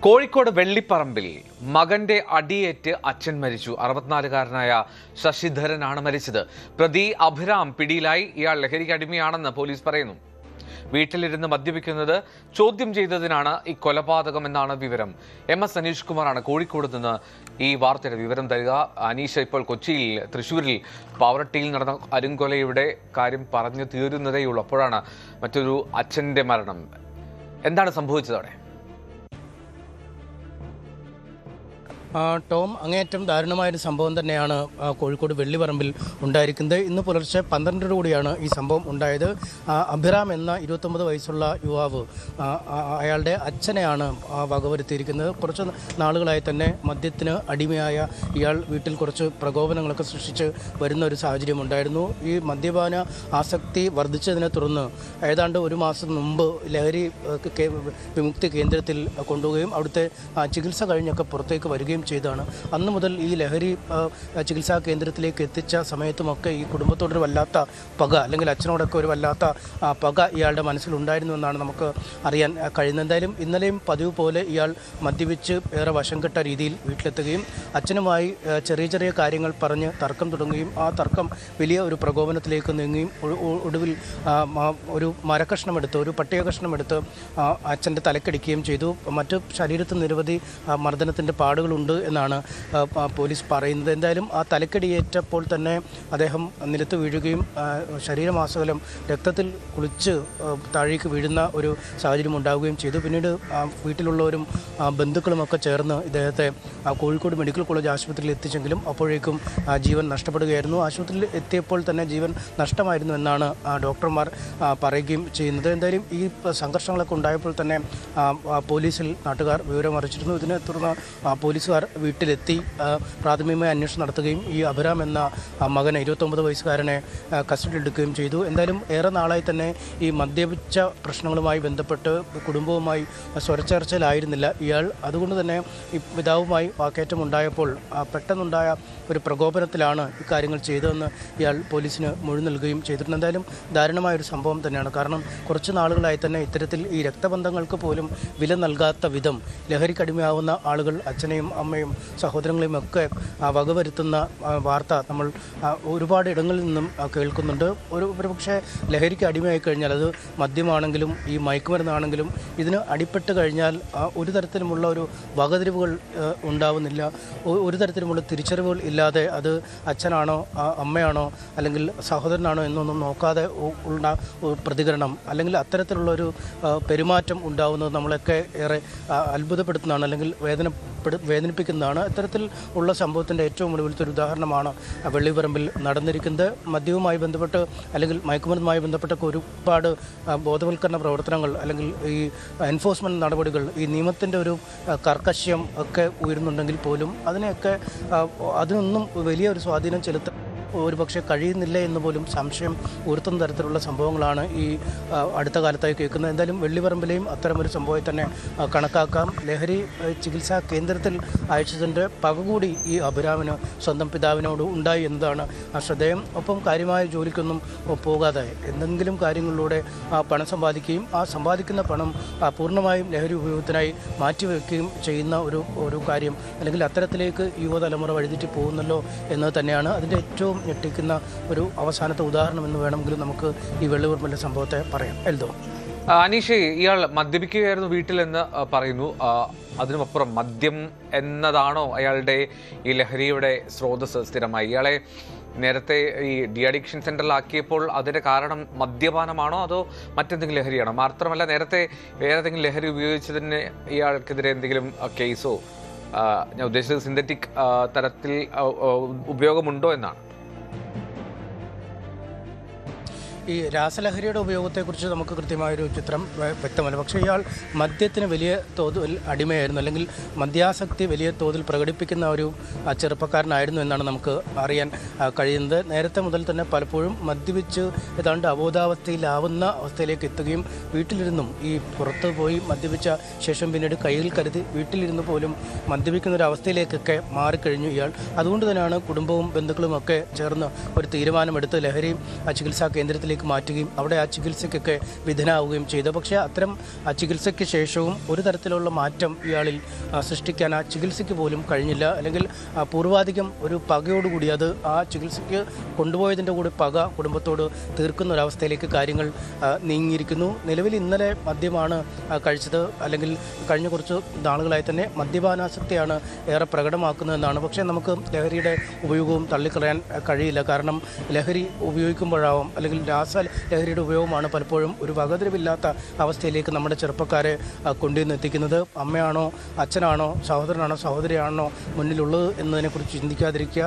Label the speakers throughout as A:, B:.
A: കോഴിക്കോട് വെള്ളിപ്പറമ്പിൽ മകന്റെ അടിയേറ്റ് അച്ഛൻ മരിച്ചു. 64-കാരനായ ശശിധരനാണ് മരിച്ചത്. പ്രതി അഭിരാം പിടിയിലായി. ഇയാൾ ലഹരിക്ക് അടിമയാണെന്ന് പോലീസ് പറയുന്നു. വീട്ടിലിരുന്ന് മദ്യപിക്കുന്നത് ചോദ്യം ചെയ്തതിനാണ് ഈ കൊലപാതകമെന്നാണ് വിവരം. MS അനീഷ് കുമാറാണ് കോഴിക്കോട് നിന്ന് ഈ വാർത്തയുടെ വിവരം തരിക. അനീഷ, ഇപ്പോൾ കൊച്ചിയിൽ, തൃശ്ശൂരിൽ പാവറട്ടിയിൽ നടന്ന അരുംകൊലയുടെ കാര്യം പറഞ്ഞു തീരുന്നതേയുള്ളൂ. അപ്പോഴാണ് മറ്റൊരു അച്ഛൻ്റെ മരണം. എന്താണ് സംഭവിച്ചതോടെ?
B: ടോം, അങ്ങേയറ്റം ദാരുണമായൊരു സംഭവം തന്നെയാണ് കോഴിക്കോട് വെള്ളിപ്പറമ്പിൽ ഉണ്ടായിരിക്കുന്നത്. ഇന്ന് പുലർച്ചെ 12-ഓടുകൂടിയാണ് ഈ സംഭവം ഉണ്ടായത്. അഭിരാം എന്ന 29 വയസ്സുള്ള യുവാവ് അയാളുടെ അച്ഛനെയാണ് വകവരുത്തിയിരിക്കുന്നത്. കുറച്ച് നാളുകളായി തന്നെ മദ്യത്തിന് അടിമയായ ഇയാൾ വീട്ടിൽ കുറച്ച് പ്രകോപനങ്ങളൊക്കെ സൃഷ്ടിച്ച് വരുന്ന ഒരു സാഹചര്യം ഉണ്ടായിരുന്നു. ഈ മദ്യപാന ആസക്തി വർദ്ധിച്ചതിനെ തുടർന്ന് ഏതാണ്ട് ഒരു മാസം മുമ്പ് ലഹരി വിമുക്തി കേന്ദ്രത്തിൽ കൊണ്ടുപോവുകയും അവിടുത്തെ ചികിത്സ കഴിഞ്ഞൊക്കെ പുറത്തേക്ക് വരികയും ചെയ്താണ്. അന്ന് മുതൽ ഈ ലഹരി ചികിത്സാ കേന്ദ്രത്തിലേക്ക് എത്തിച്ച സമയത്തുമൊക്കെ ഈ കുടുംബത്തോടൊരു വല്ലാത്ത പക, അല്ലെങ്കിൽ അച്ഛനോടൊക്കെ ഒരു വല്ലാത്ത പക ഇയാളുടെ മനസ്സിലുണ്ടായിരുന്നു എന്നാണ് നമുക്ക് അറിയാൻ കഴിയുന്നത്. എന്തായാലും ഇന്നലെയും പതിവ് പോലെ ഇയാൾ മദ്യപിച്ച് ഏറെ വശം കെട്ട രീതിയിൽ വീട്ടിലെത്തുകയും അച്ഛനുമായി ചെറിയ ചെറിയ കാര്യങ്ങൾ പറഞ്ഞ് തർക്കം തുടങ്ങുകയും ആ തർക്കം വലിയ ഒരു പ്രകോപനത്തിലേക്ക് നീങ്ങുകയും ഒടുവിൽ ഒരു മരക്കഷ്ണമെടുത്ത്, ഒരു പട്ടിക കഷ്ണമെടുത്ത് അച്ഛൻ്റെ തലക്കടിക്കുകയും ചെയ്തു. മറ്റ് ശരീരത്തിൽ നിരവധി മർദ്ദനത്തിൻ്റെ പാടുകളുണ്ട് എന്നാണ് പോലീസ് പറയുന്നത്. എന്തായാലും ആ തലക്കടിയേറ്റപ്പോൾ തന്നെ അദ്ദേഹം നിലത്ത് വീഴുകയും ശരീരമാസകലം രക്തത്തിൽ കുളിച്ച് താഴേക്ക് വീഴുന്ന ഒരു സാഹചര്യം ഉണ്ടാവുകയും ചെയ്തു. പിന്നീട് വീട്ടിലുള്ളവരും ബന്ധുക്കളുമൊക്കെ ചേർന്ന് ഇദ്ദേഹത്തെ കോഴിക്കോട് മെഡിക്കൽ കോളേജ് ആശുപത്രിയിൽ എത്തിച്ചെങ്കിലും അപ്പോഴേക്കും ജീവൻ നഷ്ടപ്പെടുകയായിരുന്നു. ആശുപത്രിയിൽ എത്തിയപ്പോൾ തന്നെ ജീവൻ നഷ്ടമായിരുന്നു എന്നാണ് ഡോക്ടർമാർ പറയുകയും ചെയ്യുന്നത്. എന്തായാലും ഈ സംഘർഷങ്ങളൊക്കെ ഉണ്ടായപ്പോൾ തന്നെ പോലീസിൽ നാട്ടുകാർ വിവരം അറിയിച്ചിരുന്നു. ഇതിനെ തുടർന്ന് പോലീസുകാർ വീട്ടിലെത്തി പ്രാഥമികമായ അന്വേഷണം നടത്തുകയും ഈ അഭിരാം എന്ന മകനെ, 29 വയസ്സുകാരനെ കസ്റ്റഡിയിൽ എടുക്കുകയും ചെയ്തു. എന്തായാലും ഏറെ നാളായി തന്നെ ഈ മദ്യപിച്ച പ്രശ്നങ്ങളുമായി ബന്ധപ്പെട്ട് കുടുംബവുമായി സ്വരച്ചേർച്ചയിലായിരുന്നില്ല ഇയാൾ. അതുകൊണ്ട് തന്നെ ഈ പിതാവുമായി വാക്കേറ്റം ഉണ്ടായപ്പോൾ പെട്ടെന്നുണ്ടായ ഒരു പ്രകോപനത്തിലാണ് ഇക്കാര്യങ്ങൾ ചെയ്തതെന്ന് ഇയാൾ പോലീസിന് മൊഴി നൽകുകയും ചെയ്തിട്ടുണ്ട്. എന്തായാലും ദാരുണമായൊരു സംഭവം തന്നെയാണ്. കാരണം കുറച്ച് നാളുകളായി തന്നെ ഇത്തരത്തിൽ ഈ രക്തബന്ധങ്ങൾക്ക് പോലും വില നൽകാത്ത വിധം ലഹരിക്കടിമയാവുന്ന ആളുകൾ അച്ഛനെയും അമ്മയും സഹോദരങ്ങളെയും ഒക്കെ വകവരുത്തുന്ന വാർത്ത നമ്മൾ ഒരുപാട് ഇടങ്ങളിൽ നിന്നും കേൾക്കുന്നുണ്ട്. ഒരുപക്ഷെ ലഹരിക്ക് അടിമയായി കഴിഞ്ഞാൽ, അത് മദ്യമാണെങ്കിലും ഈ മയക്കുമരുന്നാണെങ്കിലും, ഇതിന് അടിപ്പെട്ട് കഴിഞ്ഞാൽ ഒരു തരത്തിലുമുള്ള ഒരു വകതിരിവുകൾ ഉണ്ടാവുന്നില്ല. ഒരു തരത്തിലുമുള്ള തിരിച്ചറിവുകൾ ഇല്ലാതെ അത് അച്ഛനാണോ അമ്മയാണോ അല്ലെങ്കിൽ സഹോദരനാണോ എന്നൊന്നും നോക്കാതെ ഉള്ള പ്രതികരണം, അല്ലെങ്കിൽ അത്തരത്തിലുള്ളൊരു പെരുമാറ്റം ഉണ്ടാവുന്നത് നമ്മളൊക്കെ ഏറെ അത്ഭുതപ്പെടുത്തുന്നതാണ്, അല്ലെങ്കിൽ വേദനിപ്പിക്കുന്നതാണ്. ഇത്തരത്തിൽ ഉള്ള സംഭവത്തിൻ്റെ ഏറ്റവും ഒടുവിലത്തെ ഒരു ഉദാഹരണമാണ് വെള്ളിപ്പറമ്പിൽ നടന്നിരിക്കുന്നത്. മദ്യവുമായി ബന്ധപ്പെട്ട് അല്ലെങ്കിൽ മയക്കുമരുന്നുമായി ബന്ധപ്പെട്ടൊക്കെ ഒരുപാട് ബോധവൽക്കരണ പ്രവർത്തനങ്ങൾ, അല്ലെങ്കിൽ ഈ എൻഫോഴ്സ്മെൻറ്റ് നടപടികൾ, ഈ നിയമത്തിൻ്റെ ഒരു കർക്കശ്യം ഒക്കെ ഉയരുന്നുണ്ടെങ്കിൽ പോലും അതിനൊന്നും വലിയൊരു സ്വാധീനം ചെലുത്താൻ ഒരുപക്ഷെ കഴിയുന്നില്ല എന്ന് പോലും സംശയം ഉയർത്തുന്ന തരത്തിലുള്ള സംഭവങ്ങളാണ് ഈ അടുത്ത കാലത്തായി കേൾക്കുന്നത്. എന്തായാലും വെള്ളിപ്പറമ്പിലെയും അത്തരമൊരു സംഭവമായി തന്നെ കണക്കാക്കാം. ലഹരി ചികിത്സാ കേന്ദ്രത്തിൽ അയച്ചതിൻ്റെ പക കൂടി ഈ അഭിരാമിന് സ്വന്തം പിതാവിനോട് ഉണ്ടായി എന്നതാണ് ശ്രദ്ധേയം. ഒപ്പം കാര്യമായ ജോലിക്കൊന്നും പോകാതെ എന്തെങ്കിലും കാര്യങ്ങളിലൂടെ പണം സമ്പാദിക്കുകയും ആ സമ്പാദിക്കുന്ന പണം പൂർണ്ണമായും ലഹരി ഉപയോഗത്തിനായി മാറ്റിവെക്കുകയും ചെയ്യുന്ന ഒരു കാര്യം, അല്ലെങ്കിൽ അത്തരത്തിലേക്ക് യുവതലമുറ വഴിതെറ്റി പോകുന്നല്ലോ എന്നത് തന്നെയാണ് അതിൻ്റെ ഏറ്റവും ഞെട്ടിക്കുന്ന ഒരു അവസാനത്തെ ഉദാഹരണം എന്ന് വേണമെങ്കിലും നമുക്ക് ഈ വെള്ളിപ്പറമ്പിലെ സംഭവത്തെ പറയാം. എൽദോ,
A: അനീഷേ, ഇയാൾ മദ്യപിക്കുകയായിരുന്നു വീട്ടിലെന്ന് പറയുന്നു. അതിനുമപ്പുറം മദ്യം എന്നതാണോ അയാളുടെ ഈ ലഹരിയുടെ സ്രോതസ് സ്ഥിരമായി? ഇയാളെ നേരത്തെ ഈ ഡി അഡിക്ഷൻ സെൻ്ററിലാക്കിയപ്പോൾ അതിൻ്റെ കാരണം മദ്യപാനമാണോ അതോ മറ്റെന്തെങ്കിലും ലഹരിയാണോ? മാത്രമല്ല, നേരത്തെ ഏതെങ്കിലും ലഹരി ഉപയോഗിച്ചതിന് ഇയാൾക്കെതിരെ എന്തെങ്കിലും കേസോ, ഞാൻ ഉദ്ദേശിച്ചത് സിന്തറ്റിക് തരത്തിൽ ഉപയോഗമുണ്ടോ എന്നാണ്.
B: ഈ രാസലഹരിയുടെ ഉപയോഗത്തെക്കുറിച്ച് നമുക്ക് കൃത്യമായൊരു ചിത്രം വ്യക്തമല്ല. പക്ഷേ ഇയാൾ മദ്യത്തിന് വലിയ തോതിൽ അടിമയായിരുന്നു, അല്ലെങ്കിൽ മദ്യാസക്തി വലിയ തോതിൽ പ്രകടിപ്പിക്കുന്ന ഒരു ചെറുപ്പക്കാരനായിരുന്നു എന്നാണ് നമുക്ക് അറിയാൻ കഴിയുന്നത്. നേരത്തെ മുതൽ തന്നെ പലപ്പോഴും മദ്യപിച്ച് ഏതാണ്ട് അബോധാവസ്ഥയിലാവുന്ന അവസ്ഥയിലേക്ക് എത്തുകയും വീട്ടിലിരുന്നും ഈ പുറത്ത് പോയി മദ്യപിച്ച ശേഷം പിന്നീട് കയ്യിൽ കരുതി വീട്ടിലിരുന്ന് പോലും മദ്യപിക്കുന്ന ഒരു അവസ്ഥയിലേക്കൊക്കെ മാറിക്കഴിഞ്ഞു ഇയാൾ. അതുകൊണ്ട് തന്നെയാണ് കുടുംബവും ബന്ധുക്കളുമൊക്കെ ചേർന്ന് ഒരു തീരുമാനമെടുത്ത് ലഹരി ചികിത്സാ കേന്ദ്രത്തിലേക്ക് ആശുപത്രിയിലേക്ക് മാറ്റുകയും അവിടെ ആ ചികിത്സയ്ക്കൊക്കെ വിധേയനാവുകയും ചെയ്തു. പക്ഷേ അത്തരം ചികിത്സയ്ക്ക് ശേഷവും ഒരു തരത്തിലുള്ള മാറ്റം ഇയാളിൽ സൃഷ്ടിക്കാൻ ആ ചികിത്സയ്ക്ക് പോലും കഴിഞ്ഞില്ല. അല്ലെങ്കിൽ പൂർവാധികം ഒരു പകയോടുകൂടി അത് ആ ചികിത്സയ്ക്ക് കൊണ്ടുപോയതിൻ്റെ കൂടി പക കുടുംബത്തോട് തീർക്കുന്ന ഒരവസ്ഥയിലേക്ക് കാര്യങ്ങൾ നീങ്ങിയിരിക്കുന്നു. നിലവിൽ ഇന്നലെ മദ്യമാണ് കഴിച്ചത്, അല്ലെങ്കിൽ കഴിഞ്ഞ കുറച്ച് നാളുകളായി തന്നെ മദ്യപാനാസക്തിയാണ് ഏറെ പ്രകടമാക്കുന്നതെന്നാണ്. പക്ഷേ നമുക്ക് ലഹരിയുടെ ഉപയോഗവും തള്ളിക്കളയാൻ കഴിയില്ല. കാരണം ലഹരി ഉപയോഗിക്കുമ്പോഴാവും, അല്ലെങ്കിൽ ലഹരിയുടെ ഉപയോഗമാണ് പലപ്പോഴും ഒരു വകതിരിവില്ലാത്ത അവസ്ഥയിലേക്ക് നമ്മുടെ ചെറുപ്പക്കാരെ കൊണ്ടുവന്നെത്തിക്കുന്നത്. അമ്മയാണോ അച്ഛനാണോ സഹോദരനാണോ സഹോദരിയാണോ മുന്നിലുള്ളത് എന്നതിനെക്കുറിച്ച് ചിന്തിക്കാതിരിക്കുക.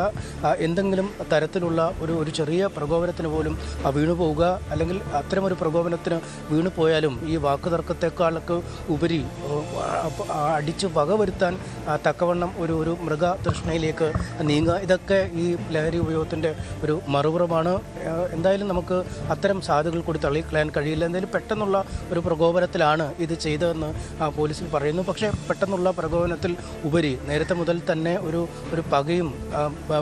B: എന്തെങ്കിലും തരത്തിലുള്ള ഒരു ചെറിയ പ്രകോപനത്തിന് പോലും വീണു പോവുക, അല്ലെങ്കിൽ അത്തരമൊരു പ്രകോപനത്തിന് വീണു പോയാലും ഈ വാക്കുതർക്കത്തെക്കാളൊക്കെ ഉപരി അടിച്ച് വകവരുത്താൻ തക്കവണ്ണം ഒരു മൃഗ തൃഷ്ണയിലേക്ക് നീങ്ങുക, ഇതൊക്കെ ഈ ലഹരി ഉപയോഗത്തിൻ്റെ ഒരു മറുപുറമാണ്. എന്തായാലും നമുക്ക് അത്തരം സാധ്യതകൾ കൂടി തള്ളിക്കളയാൻ കഴിയില്ല. എന്തായാലും പെട്ടെന്നുള്ള ഒരു പ്രകോപനത്തിലാണ് ഇത് ചെയ്തതെന്ന് പോലീസിൽ പറയുന്നു. പക്ഷേ പെട്ടെന്നുള്ള പ്രകോപനത്തിൽ ഉപരി നേരത്തെ മുതൽ തന്നെ ഒരു പകയും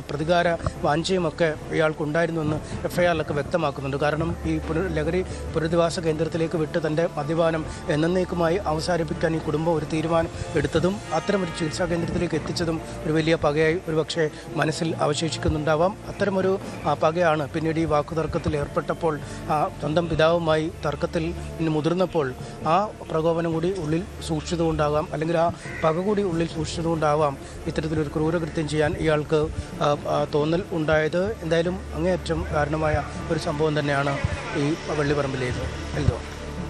B: പ്രതികാര വാഞ്ചയുമൊക്കെ ഇയാൾക്കുണ്ടായിരുന്നുവെന്ന് FIR-ലൊക്കെ വ്യക്തമാക്കുന്നുണ്ട്. കാരണം ഈ ലഹരി പുനരധിവാസ കേന്ദ്രത്തിലേക്ക് വിട്ട് തൻ്റെ മദ്യപാനം എന്നേക്കുമായി അവസാനിപ്പിക്കാൻ ഈ കുടുംബം ഒരു തീരുമാനം എടുത്തതും അത്തരമൊരു ചികിത്സാ കേന്ദ്രത്തിലേക്ക് എത്തിച്ചതും ഒരു വലിയ പകയായി ഒരുപക്ഷെ മനസ്സിൽ അവശേഷിക്കുന്നുണ്ടാവാം. അത്തരമൊരു പകയാണ് പിന്നീട് ഈ വാക്കുതർക്കത്തിൽ ഏർപ്പെട്ടപ്പോൾ സ്വന്തം പിതാവുമായി തർക്കത്തിൽ മുതിർന്നപ്പോൾ ആ പ്രകോപനം കൂടി ഉള്ളിൽ സൂക്ഷിച്ചുകൊണ്ടാകാം, അല്ലെങ്കിൽ ആ പക കൂടി ഉള്ളിൽ സൂക്ഷിച്ചുകൊണ്ടാവാം ഇത്തരത്തിലൊരു ക്രൂരകൃത്യം ചെയ്യാൻ ഇയാൾക്ക് തോന്നൽ ഉണ്ടായത്. എന്തായാലും അങ്ങേയറ്റം ദാരുണമായ ഒരു സംഭവം തന്നെയാണ് ഈ വെള്ളിപ്പറമ്പിലേത്. എന്തോ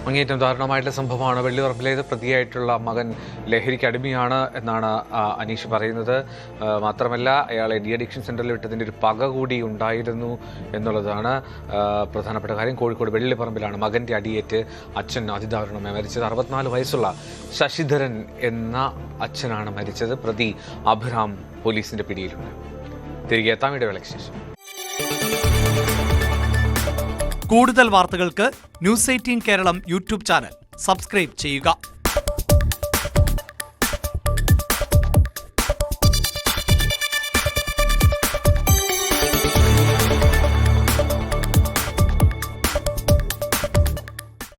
A: അങ്ങേറ്റം ദാരുണമായിട്ടുള്ള സംഭവമാണ് വെള്ളിപ്പറമ്പിലേത്. പ്രതിയായിട്ടുള്ള മകൻ ലഹരിക്ക് അടിമയാണ് എന്നാണ് അനീഷ് പറയുന്നത്. മാത്രമല്ല അയാളെ ഡി അഡിക്ഷൻ സെൻ്ററിൽ വിട്ടതിൻ്റെ ഒരു പക കൂടി ഉണ്ടായിരുന്നു എന്നുള്ളതാണ് പ്രധാനപ്പെട്ട കാര്യം. കോഴിക്കോട് വെള്ളിപ്പറമ്പിലാണ് മകൻ്റെ അടിയേറ്റ് അച്ഛൻ അതിദാരുണമായി മരിച്ചത്. 64 വയസ്സുള്ള ശശിധരൻ എന്ന അച്ഛനാണ് മരിച്ചത്. പ്രതി അഭിറാം പോലീസിൻ്റെ പിടിയിലുണ്ട്. തിരികെ എത്താം ഇടവേളയ്ക്ക് ശേഷം.
C: കൂടുതൽ വാർത്തകൾക്ക് news 18 Keralam YouTube channel subscribe ചെയ്യുക.